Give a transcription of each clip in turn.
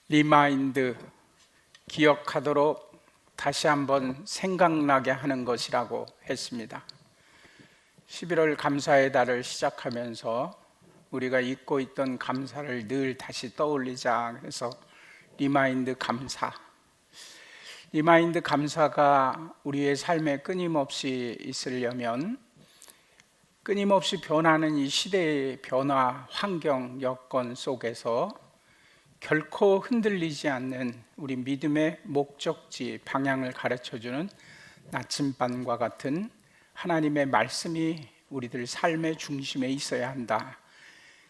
리마인드, 기억하도록 다시 한번 생각나게 하는 것이라고 했습니다. 11월 감사의 달을 시작하면서 우리가 잊고 있던 감사를 늘 다시 떠올리자 해서 리마인드 감사. 리마인드 감사가 우리의 삶에 끊임없이 있으려면 끊임없이 변하는 이 시대의 변화, 환경, 여건 속에서 결코 흔들리지 않는 우리 믿음의 목적지, 방향을 가르쳐주는 나침반과 같은 하나님의 말씀이 우리들 삶의 중심에 있어야 한다.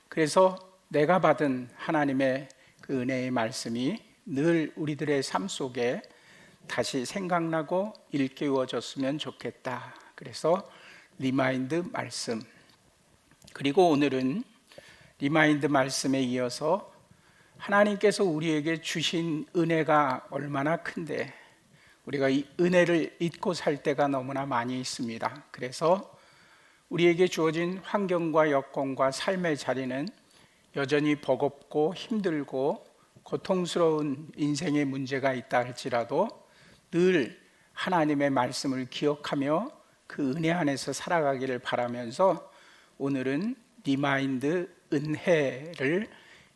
그래서 내가 받은 하나님의 그 은혜의 말씀이 늘 우리들의 삶 속에 다시 생각나고 일깨워졌으면 좋겠다. 그래서 리마인드 말씀, 그리고 오늘은 리마인드 말씀에 이어서 하나님께서 우리에게 주신 은혜가 얼마나 큰데 우리가 이 은혜를 잊고 살 때가 너무나 많이 있습니다. 그래서 우리에게 주어진 환경과 여건과 삶의 자리는 여전히 버겁고 힘들고 고통스러운 인생의 문제가 있다 할지라도 늘 하나님의 말씀을 기억하며 그 은혜 안에서 살아가기를 바라면서 오늘은 리마인드 은혜를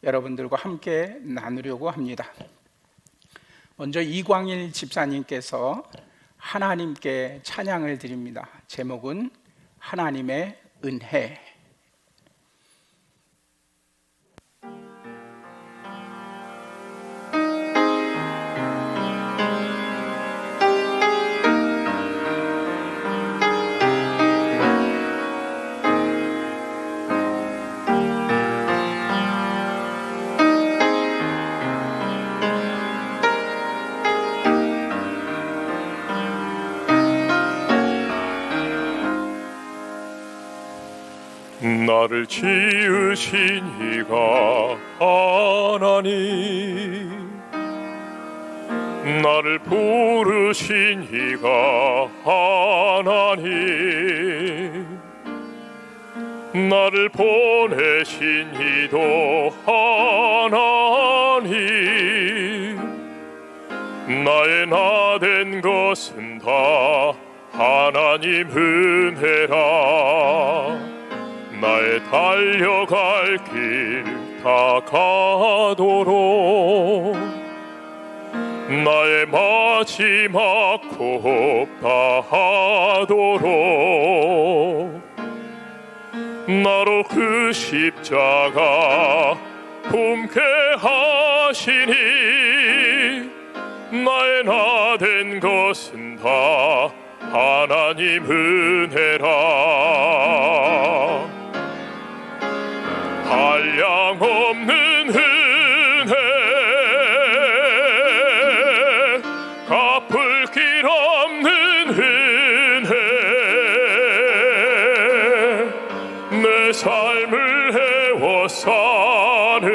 여러분들과 함께 나누려고 합니다. 먼저 이광일 집사님께서 하나님께 찬양을 드립니다. 제목은 하나님의 은혜. 나를 지으신 이가 하나님, 나를 부르신 이가 하나님, 나를 보내신 이도 하나님, 나의 나 된 것은 다 하나님 은혜라. 나의 달려갈 길 다 가도록 나의 마지막 호흡 다 하도록 나로 그 십자가 품게 하시니 나의 나 된 것은 다 하나님 은혜라. 한량없는 은혜, 갚을 길 없는 은혜, 내 삶을 해워 사는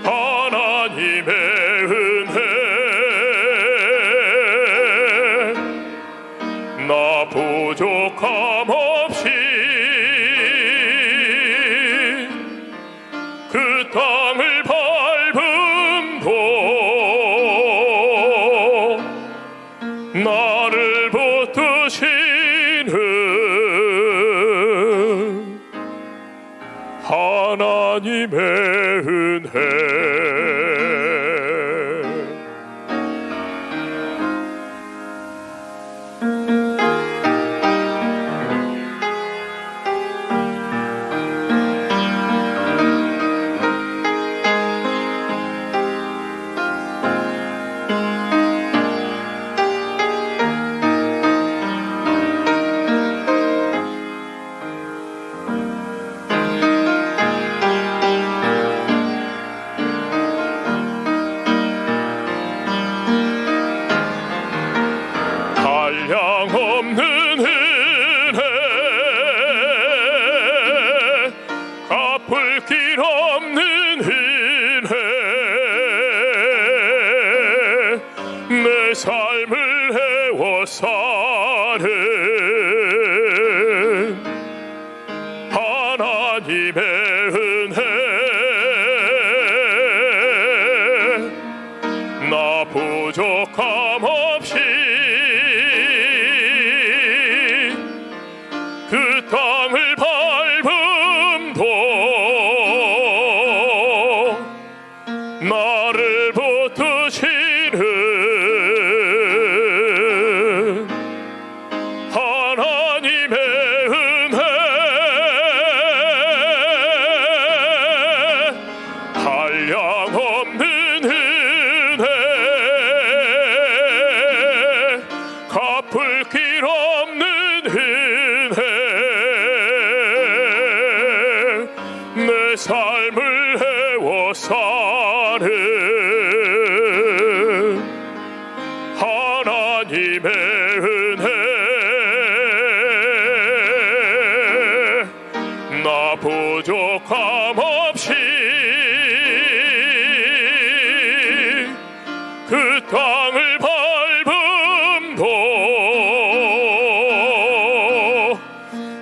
하나님의 은혜. 나 부족함 없이 그 땅을 밟음도 나를 붙드시는 하나님의 은혜. 한량없는 은혜, 갚을 길 없는 은혜, 내 삶을 해워 사는 하나님의 은혜. 부족함 없이 그 땅을 밟음도 나를 붙드시는 하나님의 은혜 한량없는 은혜 갚을 길 없는 은혜 내 삶을 해워 사는 하나님의 은혜 나 부족함 없이 그 땅을 밟음도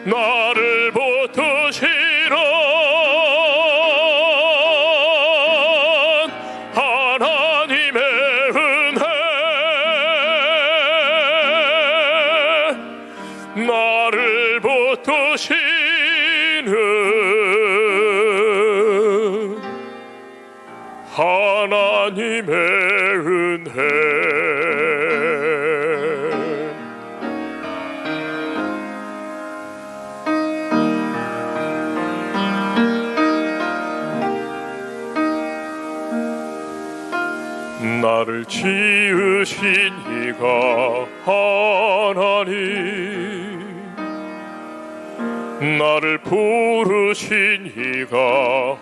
나를 붙드시는 하나님의 은혜 나를 붙드시는 하나님의 은혜 나를 지으신 이가 하나님 나를 부르신 이가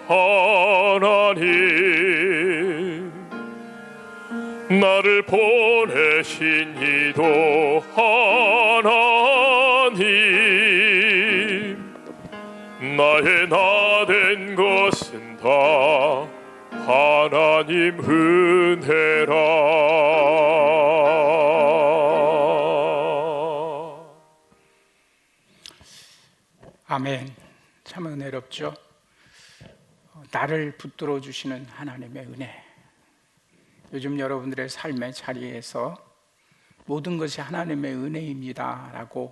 하나님 나를 보내신 이도 하나님 나의 나 된 것은 다 하나님 은혜라 아멘. 참 은혜롭죠. 나를 붙들어 주시는 하나님의 은혜. 요즘 여러분들의 삶의 자리에서 모든 것이 하나님의 은혜입니다 라고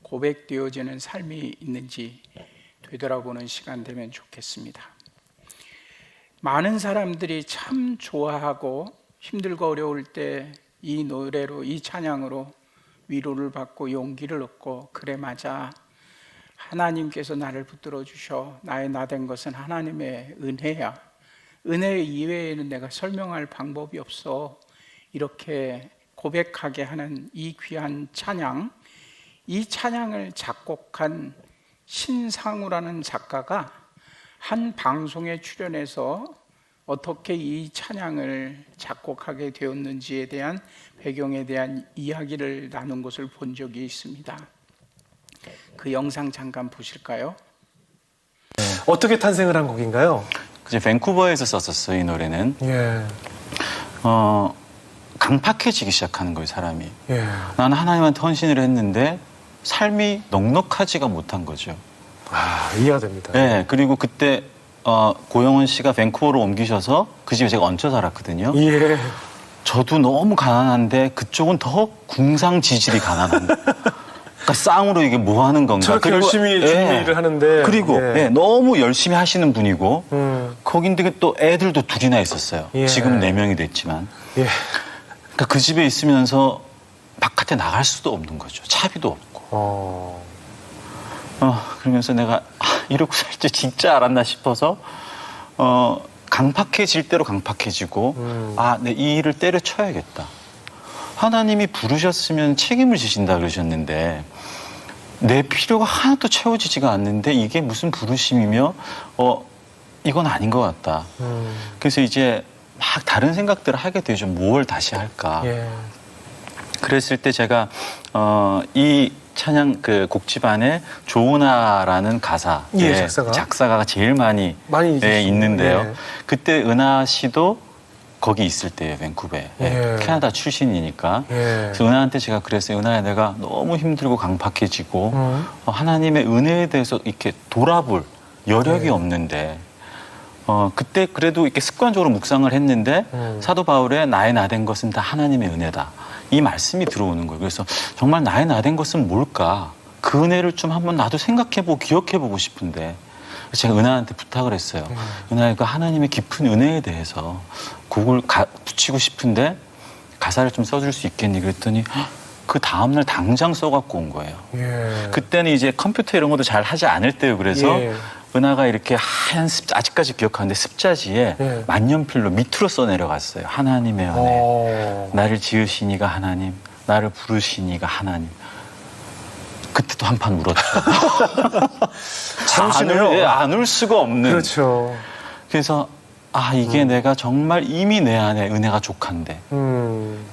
고백되어지는 삶이 있는지 되돌아보는 시간 되면 좋겠습니다. 많은 사람들이 참 좋아하고 힘들고 어려울 때 이 노래로, 이 찬양으로 위로를 받고 용기를 얻고, 그래 맞아, 하나님께서 나를 붙들어 주셔, 나의 나 된 것은 하나님의 은혜야, 은혜 이외에는 내가 설명할 방법이 없어, 이렇게 고백하게 하는 이 귀한 찬양, 이 찬양을 작곡한 신상우라는 작가가 한 방송에 출연해서 어떻게 이 찬양을 작곡하게 되었는지에 대한 배경에 대한 이야기를 나눈 것을 본 적이 있습니다. 그 영상 잠깐 보실까요? 어떻게 탄생을 한 곡인가요? 이제 밴쿠버에서 썼었어요, 이 노래는. 예. 강팍해지기 시작하는 거예요, 사람이. 예. 나는 하나님한테 헌신을 했는데 삶이 넉넉하지가 못한 거죠. 아, 이해가 됩니다. 네, 그리고 그때 고영원 씨가 밴쿠버로 옮기셔서 그 집에 제가 얹혀 살았거든요. 예. 저도 너무 가난한데 그쪽은 더 궁상지질이 가난한 거예요. 그러니까 쌍으로 이게 뭐 하는 건가. 저렇게 그리고, 열심히 주님의 일을 하는데. 그리고 예. 너무 열심히 하시는 분이고 거긴데 또 애들도 둘이나 있었어요. 예. 지금은 4명이 됐지만. 예. 그러니까 그 집에 있으면서 바깥에 나갈 수도 없는 거죠. 차비도 없고. 그러면서 내가 이러고 살 줄 진짜 알았나 싶어서 강팍해질 대로 강팍해지고 내 이 일을 때려쳐야겠다. 하나님이 부르셨으면 책임을 지신다 그러셨는데 내 필요가 하나도 채워지지가 않는데 이게 무슨 부르심이며 이건 아닌 것 같다. 그래서 이제 막 다른 생각들을 하게 되죠. 뭘 다시 할까. 예. 그랬을 때 제가 이 찬양 그 곡집 안에 조은아라는 가사, 예, 작사가가 제일 많이 있는데요. 예. 그때 은하 씨도 거기 있을 때예요, 밴쿠버에. 예. 캐나다 출신이니까. 예. 그래서 은하한테 제가 그랬어요. 은하야, 내가 너무 힘들고 강팍해지고 하나님의 은혜에 대해서 이렇게 돌아볼 여력이 없는데 그때 그래도 이렇게 습관적으로 묵상을 했는데 사도 바울의 나의 나된 것은 다 하나님의 은혜다. 이 말씀이 들어오는 거예요. 그래서 정말 나의 나된 것은 뭘까? 그 은혜를 좀 한번 나도 생각해보고 기억해보고 싶은데 제가 은하한테 부탁을 했어요. 은하야, 그 하나님의 깊은 은혜에 대해서 곡을 붙이고 싶은데 가사를 좀 써줄 수 있겠니? 그랬더니 그 다음날 당장 써갖고 온 거예요. 예. 그때는 이제 컴퓨터 이런 것도 잘 하지 않을 때요. 그래서 예. 은하가 이렇게 하얀 아직까지 기억하는데 습자지에 예. 만년필로 밑으로 써내려갔어요. 하나님의 은혜. 나를 지으시니가 하나님, 나를 부르시니가 하나님. 그때도 한판 울었죠. 참으시네요. 안 울 수가 없는. 그렇죠. 그래서 이게 내가 정말 이미 내 안에 은혜가 족한데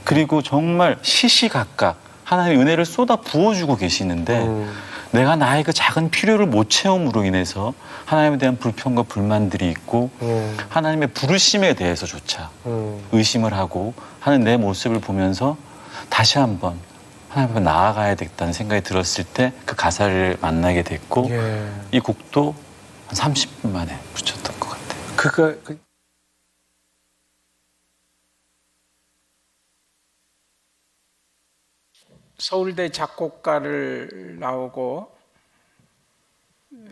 그리고 정말 시시각각 하나님의 은혜를 쏟아 부어주고 계시는데 내가 나의 그 작은 필요를 못 채움으로 인해서 하나님에 대한 불평과 불만들이 있고 하나님의 부르심에 대해서조차 의심을 하고 하는 내 모습을 보면서 다시 한번 하나님 앞에 나아가야 되겠다는 생각이 들었을 때 그 가사를 만나게 됐고 예. 이 곡도 한 30분 만에 붙였던 것 같아요. 서울대 작곡가를 나오고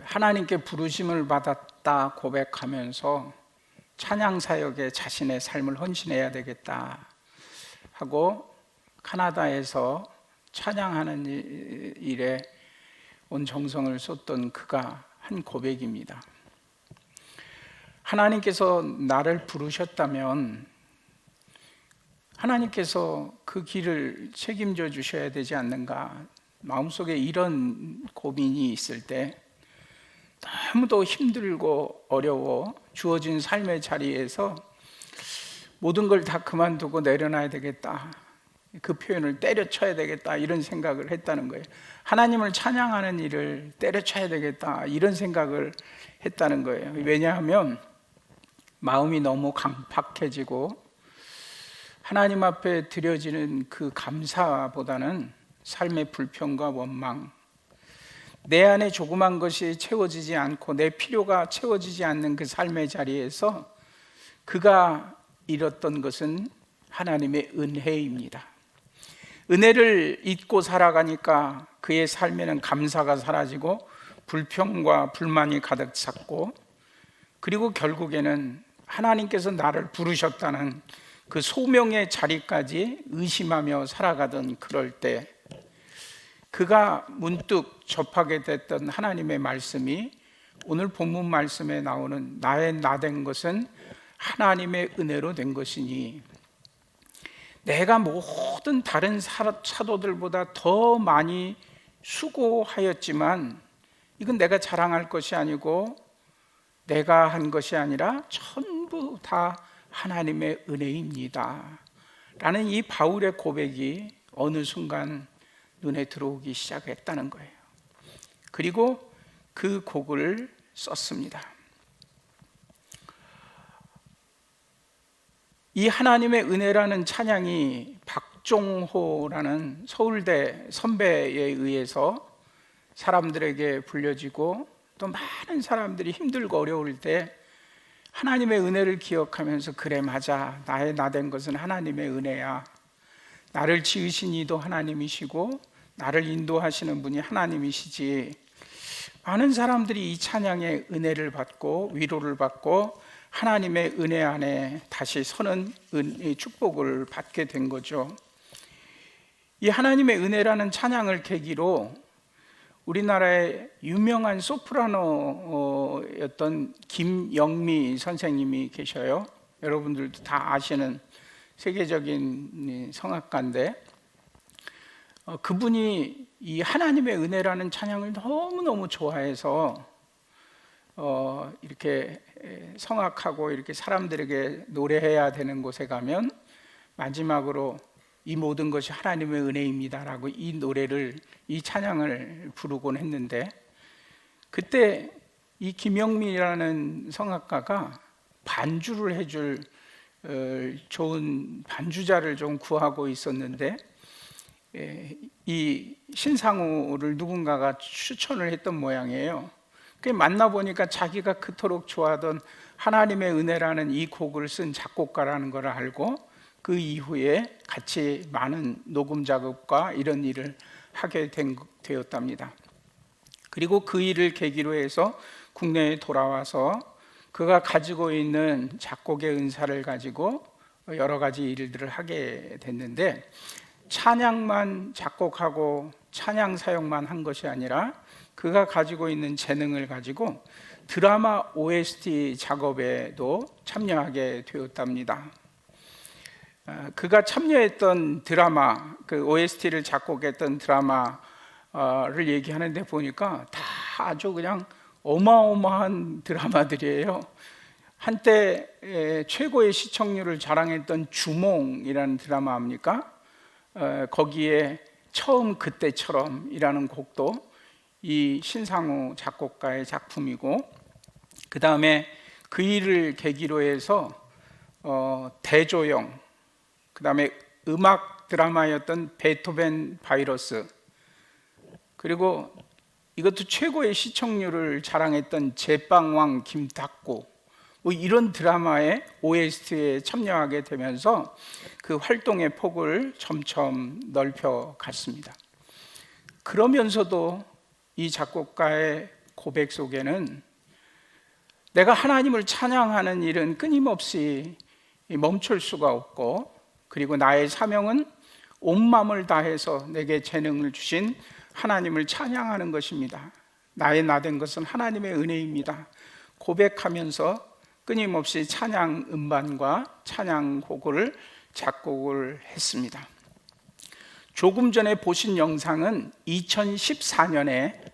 하나님께 부르심을 받았다 고백하면서 찬양 사역에 자신의 삶을 헌신해야 되겠다 하고 카나다에서 찬양하는 일에 온 정성을 쏟던 그가 한 고백입니다. 하나님께서 나를 부르셨다면 하나님께서 그 길을 책임져 주셔야 되지 않는가. 마음속에 이런 고민이 있을 때 너무도 힘들고 어려워 주어진 삶의 자리에서 모든 걸 다 그만두고 내려놔야 되겠다. 그 표현을 때려쳐야 되겠다 이런 생각을 했다는 거예요. 하나님을 찬양하는 일을 때려쳐야 되겠다 이런 생각을 했다는 거예요. 왜냐하면 마음이 너무 강팍해지고 하나님 앞에 드려지는 그 감사보다는 삶의 불평과 원망, 내 안에 조그만 것이 채워지지 않고 내 필요가 채워지지 않는 그 삶의 자리에서 그가 잃었던 것은 하나님의 은혜입니다. 은혜를 잊고 살아가니까 그의 삶에는 감사가 사라지고 불평과 불만이 가득 찼고 그리고 결국에는 하나님께서 나를 부르셨다는 그 소명의 자리까지 의심하며 살아가던 그럴 때 그가 문득 접하게 됐던 하나님의 말씀이 오늘 본문 말씀에 나오는 나의 나된 것은 하나님의 은혜로 된 것이니 내가 모든 다른 사도들보다 더 많이 수고하였지만 이건 내가 자랑할 것이 아니고 내가 한 것이 아니라 전부 다 하나님의 은혜입니다 라는 이 바울의 고백이 어느 순간 눈에 들어오기 시작했다는 거예요. 그리고 그 곡을 썼습니다. 이 하나님의 은혜라는 찬양이 박종호라는 서울대 선배에 의해서 사람들에게 불려지고 또 많은 사람들이 힘들고 어려울 때 하나님의 은혜를 기억하면서 그래 맞아 나의 나된 것은 하나님의 은혜야. 나를 지으신 이도 하나님이시고 나를 인도하시는 분이 하나님이시지. 많은 사람들이 이 찬양의 은혜를 받고 위로를 받고 하나님의 은혜 안에 다시 서는 축복을 받게 된 거죠. 이 하나님의 은혜라는 찬양을 계기로 우리나라의 유명한 소프라노였던 김영미 선생님이 계셔요. 여러분들도 다 아시는 세계적인 성악가인데 그분이 이 하나님의 은혜라는 찬양을 너무너무 좋아해서 이렇게 성악하고 이렇게 사람들에게 노래해야 되는 곳에 가면 마지막으로 이 모든 것이 하나님의 은혜입니다라고 이 노래를 이 찬양을 부르곤 했는데 그때 이 김영민이라는 성악가가 반주를 해줄 좋은 반주자를 좀 구하고 있었는데 이 신상우를 누군가가 추천을 했던 모양이에요. 만나보니까 자기가 그토록 좋아하던 하나님의 은혜라는 이 곡을 쓴 작곡가라는 걸 알고 그 이후에 같이 많은 녹음 작업과 이런 일을 하게 되었답니다. 그리고 그 일을 계기로 해서 국내에 돌아와서 그가 가지고 있는 작곡의 은사를 가지고 여러 가지 일들을 하게 됐는데, 찬양만 작곡하고 찬양 사역만 한 것이 아니라 그가 가지고 있는 재능을 가지고 드라마 OST 작업에도 참여하게 되었답니다. 그가 참여했던 드라마, 그 OST를 작곡했던 드라마를 얘기하는데 보니까 다 아주 그냥 어마어마한 드라마들이에요. 한때 최고의 시청률을 자랑했던 주몽이라는 드라마 압니까? 거기에 처음 그때처럼이라는 곡도 이 신상우 작곡가의 작품이고, 그 다음에 그 일을 계기로 해서 대조영, 그 다음에 음악 드라마였던 베토벤 바이러스, 그리고 이것도 최고의 시청률을 자랑했던 제빵왕 김탁구, 뭐 이런 드라마의 OST에 참여하게 되면서 그 활동의 폭을 점점 넓혀 갔습니다. 그러면서도 이 작곡가의 고백 속에는 내가 하나님을 찬양하는 일은 끊임없이 멈출 수가 없고, 그리고 나의 사명은 온 마음을 다해서 내게 재능을 주신 하나님을 찬양하는 것입니다. 나의 나된 것은 하나님의 은혜입니다. 고백하면서 끊임없이 찬양 음반과 찬양곡을 작곡을 했습니다. 조금 전에 보신 영상은 2014년에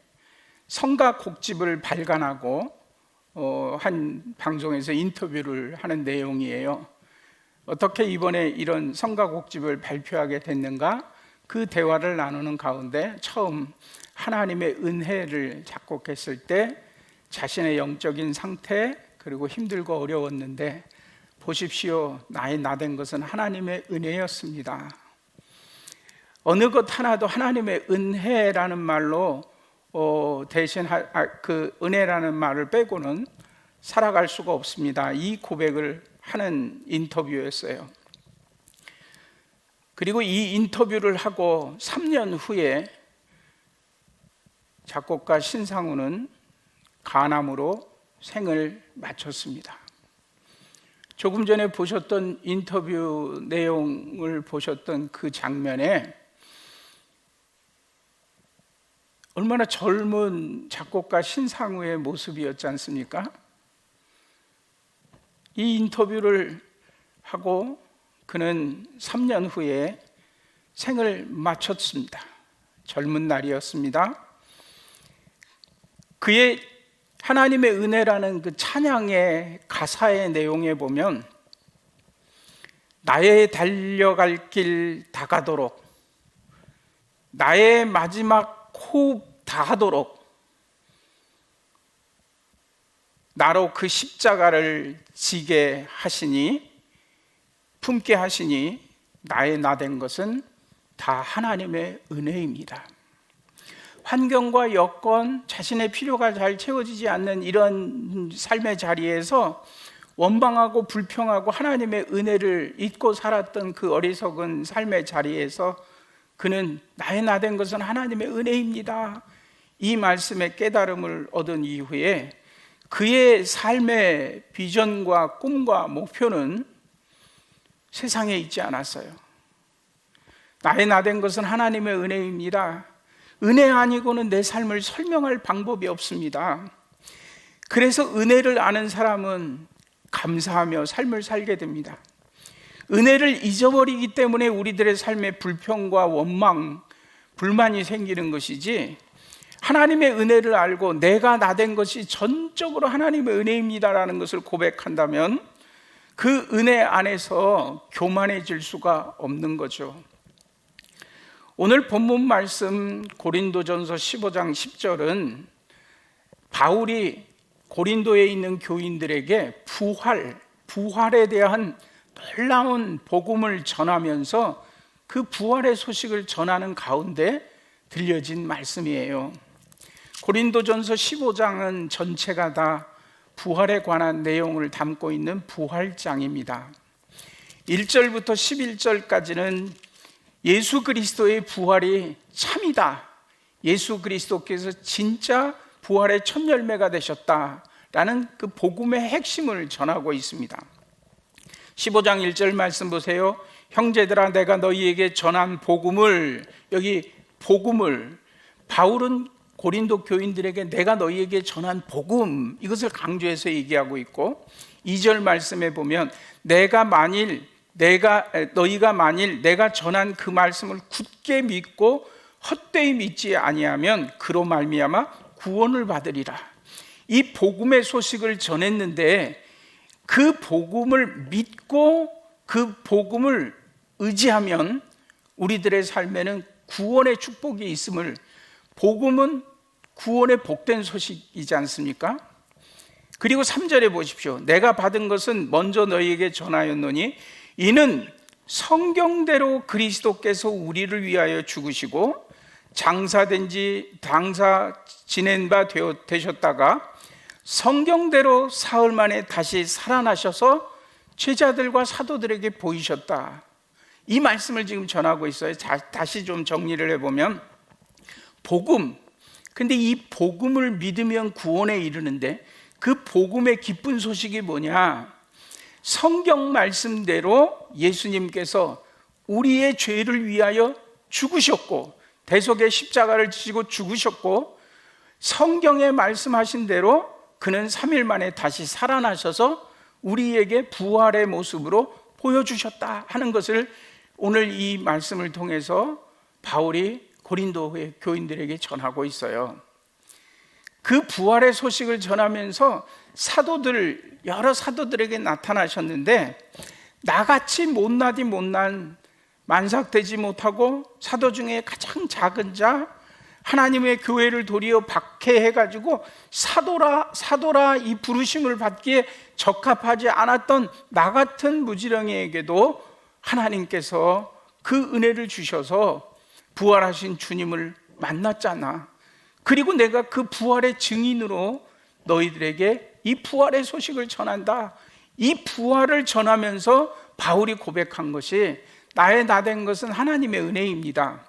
성가곡집을 발간하고 한 방송에서 인터뷰를 하는 내용이에요. 어떻게 이번에 이런 성가곡집을 발표하게 됐는가? 그 대화를 나누는 가운데 처음 하나님의 은혜를 작곡했을 때 자신의 영적인 상태, 그리고 힘들고 어려웠는데 보십시오, 나의 나된 것은 하나님의 은혜였습니다. 어느 것 하나도 하나님의 은혜라는 말로 대신 그 은혜라는 말을 빼고는 살아갈 수가 없습니다. 이 고백을 하는 인터뷰였어요. 그리고 이 인터뷰를 하고 3년 후에 작곡가 신상우는 간암으로 생을 마쳤습니다. 조금 전에 보셨던 인터뷰 내용을 보셨던 그 장면에 얼마나 젊은 작곡가 신상우의 모습이었지 않습니까? 이 인터뷰를 하고 그는 3년 후에 생을 마쳤습니다. 젊은 날이었습니다. 그의 하나님의 은혜라는 그 찬양의 가사의 내용에 보면 나의 달려갈 길 다가도록, 나의 마지막 호흡 다하도록 나로 그 십자가를 지게 하시니, 품게 하시니 나의 나된 것은 다 하나님의 은혜입니다. 환경과 여건, 자신의 필요가 잘 채워지지 않는 이런 삶의 자리에서 원망하고 불평하고 하나님의 은혜를 잊고 살았던 그 어리석은 삶의 자리에서 그는 나의 나된 것은 하나님의 은혜입니다, 이 말씀의 깨달음을 얻은 이후에 그의 삶의 비전과 꿈과 목표는 세상에 있지 않았어요. 나의 나된 것은 하나님의 은혜입니다. 은혜 아니고는 내 삶을 설명할 방법이 없습니다. 그래서 은혜를 아는 사람은 감사하며 삶을 살게 됩니다. 은혜를 잊어버리기 때문에 우리들의 삶에 불평과 원망, 불만이 생기는 것이지, 하나님의 은혜를 알고 내가 나된 것이 전적으로 하나님의 은혜입니다라는 것을 고백한다면 그 은혜 안에서 교만해질 수가 없는 거죠. 오늘 본문 말씀 고린도전서 15장 10절은 바울이 고린도에 있는 교인들에게 부활에 대한 놀라운 복음을 전하면서 그 부활의 소식을 전하는 가운데 들려진 말씀이에요. 고린도전서 15장은 전체가 다 부활에 관한 내용을 담고 있는 부활장입니다. 1절부터 11절까지는 예수 그리스도의 부활이 참이다, 예수 그리스도께서 진짜 부활의 첫 열매가 되셨다라는 그 복음의 핵심을 전하고 있습니다. 15장 1절 말씀 보세요. 형제들아, 내가 너희에게 전한 복음을, 여기 복음을, 바울은 고린도 교인들에게 내가 너희에게 전한 복음, 이것을 강조해서 얘기하고 있고, 2절 말씀에 보면 너희가 만일 내가 전한 그 말씀을 굳게 믿고 헛되이 믿지 아니하면 그로 말미암아 구원을 받으리라. 이 복음의 소식을 전했는데 그 복음을 믿고 그 복음을 의지하면 우리들의 삶에는 구원의 축복이 있음을, 복음은 구원의 복된 소식이지 않습니까? 그리고 3절에 보십시오. 내가 받은 것은 먼저 너희에게 전하였노니 이는 성경대로 그리스도께서 우리를 위하여 죽으시고 장사 지낸 바 되셨다가 성경대로 사흘 만에 다시 살아나셔서 제자들과 사도들에게 보이셨다. 이 말씀을 지금 전하고 있어요. 다시 좀 정리를 해보면, 복음, 근데 이 복음을 믿으면 구원에 이르는데 그 복음의 기쁜 소식이 뭐냐? 성경 말씀대로 예수님께서 우리의 죄를 위하여 죽으셨고, 대속의 십자가를 지시고 죽으셨고, 성경에 말씀하신 대로 그는 3일 만에 다시 살아나셔서 우리에게 부활의 모습으로 보여주셨다 하는 것을 오늘 이 말씀을 통해서 바울이 고린도의 교인들에게 전하고 있어요. 그 부활의 소식을 전하면서 여러 사도들에게 나타나셨는데, 나같이 못나디 못난, 만삭되지 못하고 사도 중에 가장 작은 자, 하나님의 교회를 도리어 박해해가지고 사도라 이 부르심을 받기에 적합하지 않았던 나 같은 무지렁이에게도 하나님께서 그 은혜를 주셔서 부활하신 주님을 만났잖아. 그리고 내가 그 부활의 증인으로 너희들에게 이 부활의 소식을 전한다. 이 부활을 전하면서 바울이 고백한 것이, 나의 나된 것은 하나님의 은혜입니다.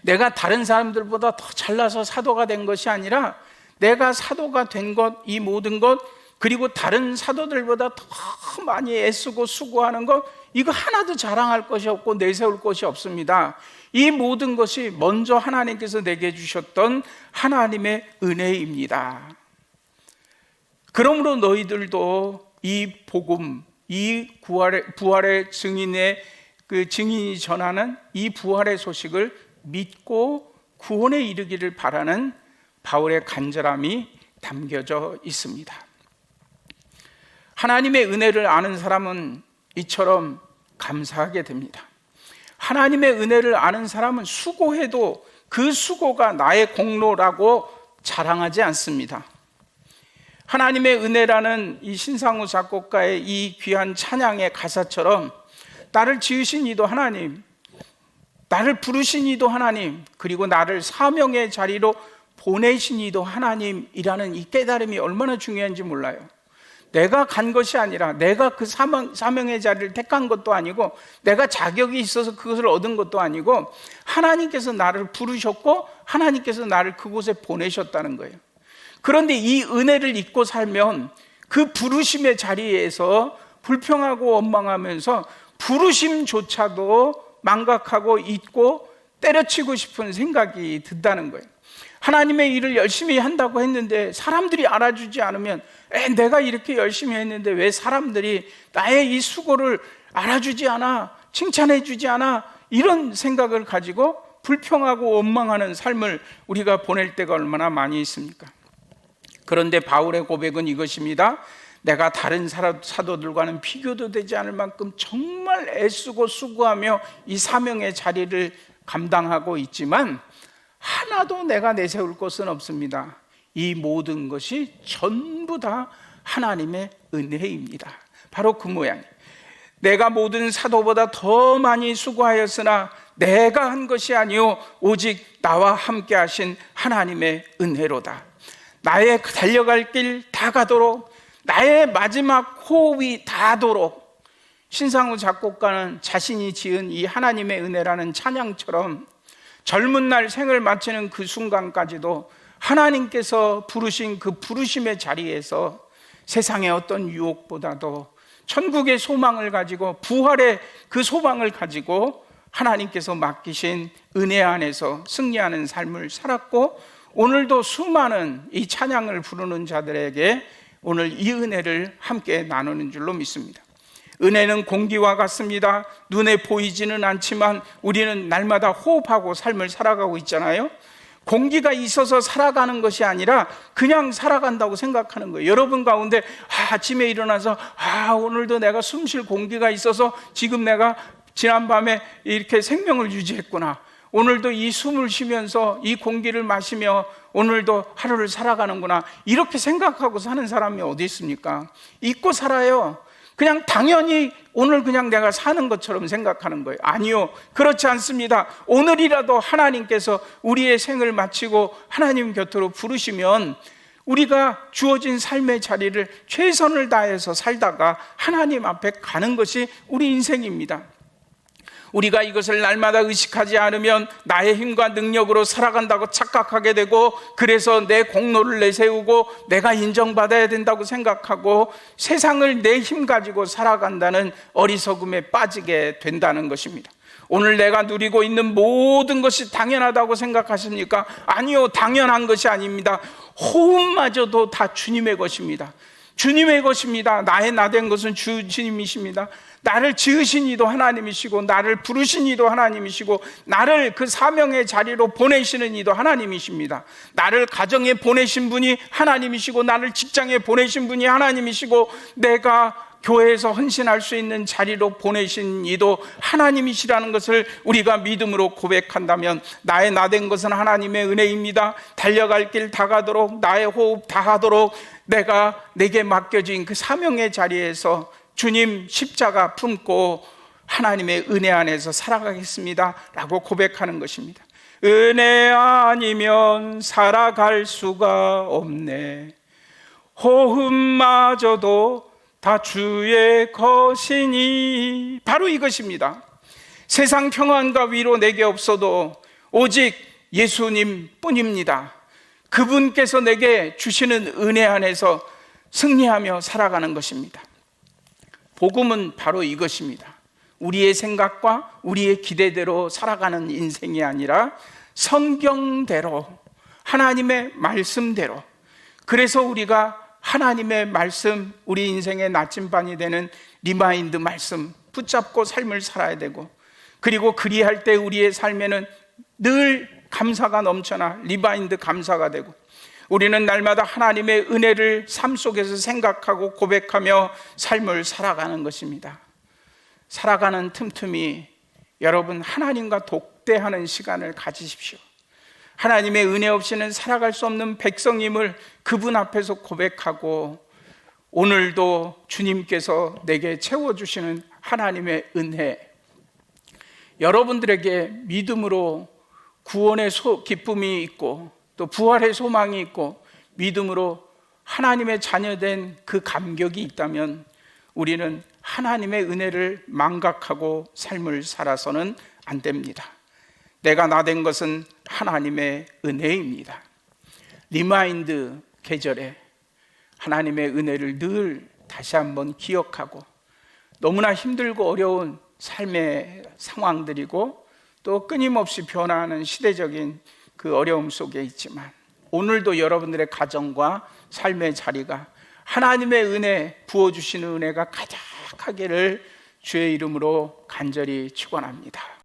내가 다른 사람들보다 더 잘나서 사도가 된 것이 아니라 내가 사도가 된 것, 이 모든 것, 그리고 다른 사도들보다 더 많이 애쓰고 수고하는 것, 이거 하나도 자랑할 것이 없고 내세울 것이 없습니다. 이 모든 것이 먼저 하나님께서 내게 주셨던 하나님의 은혜입니다. 그러므로 너희들도 이 복음, 이 부활의 증인이 전하는 이 부활의 소식을 믿고 구원에 이르기를 바라는 바울의 간절함이 담겨져 있습니다. 하나님의 은혜를 아는 사람은 이처럼 감사하게 됩니다. 하나님의 은혜를 아는 사람은 수고해도 그 수고가 나의 공로라고 자랑하지 않습니다. 하나님의 은혜라는 이 신상우 작곡가의 이 귀한 찬양의 가사처럼, 나를 지으신 이도 하나님, 나를 부르신 이도 하나님, 그리고 나를 사명의 자리로 보내신 이도 하나님이라는 이 깨달음이 얼마나 중요한지 몰라요. 내가 간 것이 아니라, 내가 그 사명의 자리를 택한 것도 아니고, 내가 자격이 있어서 그것을 얻은 것도 아니고, 하나님께서 나를 부르셨고 하나님께서 나를 그곳에 보내셨다는 거예요. 그런데 이 은혜를 잊고 살면 그 부르심의 자리에서 불평하고 원망하면서 부르심조차도 망각하고 잊고 때려치고 싶은 생각이 든다는 거예요. 하나님의 일을 열심히 한다고 했는데 사람들이 알아주지 않으면, 내가 이렇게 열심히 했는데 왜 사람들이 나의 이 수고를 알아주지 않아, 칭찬해 주지 않아, 이런 생각을 가지고 불평하고 원망하는 삶을 우리가 보낼 때가 얼마나 많이 있습니까? 그런데 바울의 고백은 이것입니다. 내가 다른 사도들과는 비교도 되지 않을 만큼 정말 애쓰고 수고하며 이 사명의 자리를 감당하고 있지만 하나도 내가 내세울 것은 없습니다. 이 모든 것이 전부 다 하나님의 은혜입니다. 바로 그 모양이에요. 내가 모든 사도보다 더 많이 수고하였으나 내가 한 것이 아니요 오직 나와 함께 하신 하나님의 은혜로다. 나의 달려갈 길 다 가도록, 나의 마지막 호흡이 닿도록, 신상우 작곡가는 자신이 지은 이 하나님의 은혜라는 찬양처럼 젊은 날 생을 마치는 그 순간까지도 하나님께서 부르신 그 부르심의 자리에서 세상의 어떤 유혹보다도 천국의 소망을 가지고, 부활의 그 소망을 가지고 하나님께서 맡기신 은혜 안에서 승리하는 삶을 살았고, 오늘도 수많은 이 찬양을 부르는 자들에게 오늘 이 은혜를 함께 나누는 줄로 믿습니다. 은혜는 공기와 같습니다. 눈에 보이지는 않지만 우리는 날마다 호흡하고 삶을 살아가고 있잖아요. 공기가 있어서 살아가는 것이 아니라 그냥 살아간다고 생각하는 거예요. 여러분 가운데 아침에 일어나서 오늘도 내가 숨 쉴 공기가 있어서 지금 내가 지난밤에 이렇게 생명을 유지했구나, 오늘도 이 숨을 쉬면서 이 공기를 마시며 오늘도 하루를 살아가는구나, 이렇게 생각하고 사는 사람이 어디 있습니까? 잊고 살아요. 그냥 당연히 오늘 그냥 내가 사는 것처럼 생각하는 거예요. 아니요, 그렇지 않습니다. 오늘이라도 하나님께서 우리의 생을 마치고 하나님 곁으로 부르시면 우리가 주어진 삶의 자리를 최선을 다해서 살다가 하나님 앞에 가는 것이 우리 인생입니다. 우리가 이것을 날마다 의식하지 않으면 나의 힘과 능력으로 살아간다고 착각하게 되고, 그래서 내 공로를 내세우고 내가 인정받아야 된다고 생각하고 세상을 내 힘 가지고 살아간다는 어리석음에 빠지게 된다는 것입니다. 오늘 내가 누리고 있는 모든 것이 당연하다고 생각하십니까? 아니요, 당연한 것이 아닙니다. 호흡마저도 다 주님의 것입니다. 주님의 것입니다. 나의 나된 것은 주님이십니다. 나를 지으신 이도 하나님이시고, 나를 부르신 이도 하나님이시고, 나를 그 사명의 자리로 보내시는 이도 하나님이십니다. 나를 가정에 보내신 분이 하나님이시고, 나를 직장에 보내신 분이 하나님이시고, 내가 교회에서 헌신할 수 있는 자리로 보내신 이도 하나님이시라는 것을 우리가 믿음으로 고백한다면, 나의 나된 것은 하나님의 은혜입니다. 달려갈 길 다 가도록, 나의 호흡 다 하도록 내게 맡겨진 그 사명의 자리에서 주님 십자가 품고 하나님의 은혜 안에서 살아가겠습니다 라고 고백하는 것입니다. 은혜 아니면 살아갈 수가 없네. 호흡마저도 다 주의 것이니. 바로 이것입니다. 세상 평안과 위로 내게 없어도 오직 예수님 뿐입니다. 그분께서 내게 주시는 은혜 안에서 승리하며 살아가는 것입니다. 복음은 바로 이것입니다. 우리의 생각과 우리의 기대대로 살아가는 인생이 아니라 성경대로, 하나님의 말씀대로. 그래서 우리가 하나님의 말씀, 우리 인생의 나침반이 되는 리마인드 말씀 붙잡고 삶을 살아야 되고, 그리고 그리할 때 우리의 삶에는 늘 감사가 넘쳐나 리마인드 감사가 되고, 우리는 날마다 하나님의 은혜를 삶 속에서 생각하고 고백하며 삶을 살아가는 것입니다. 살아가는 틈틈이 여러분 하나님과 독대하는 시간을 가지십시오. 하나님의 은혜 없이는 살아갈 수 없는 백성임을 그분 앞에서 고백하고, 오늘도 주님께서 내게 채워주시는 하나님의 은혜, 여러분들에게 믿음으로 구원의 기쁨이 있고 또 부활의 소망이 있고 믿음으로 하나님의 자녀된 그 감격이 있다면, 우리는 하나님의 은혜를 망각하고 삶을 살아서는 안 됩니다. 내가 나된 것은 하나님의 은혜입니다. 리마인드 계절에 하나님의 은혜를 늘 다시 한번 기억하고, 너무나 힘들고 어려운 삶의 상황들이고 또 끊임없이 변화하는 시대적인 그 어려움 속에 있지만, 오늘도 여러분들의 가정과 삶의 자리가 하나님의 은혜, 부어주시는 은혜가 가득하기를 주의 이름으로 간절히 축원합니다.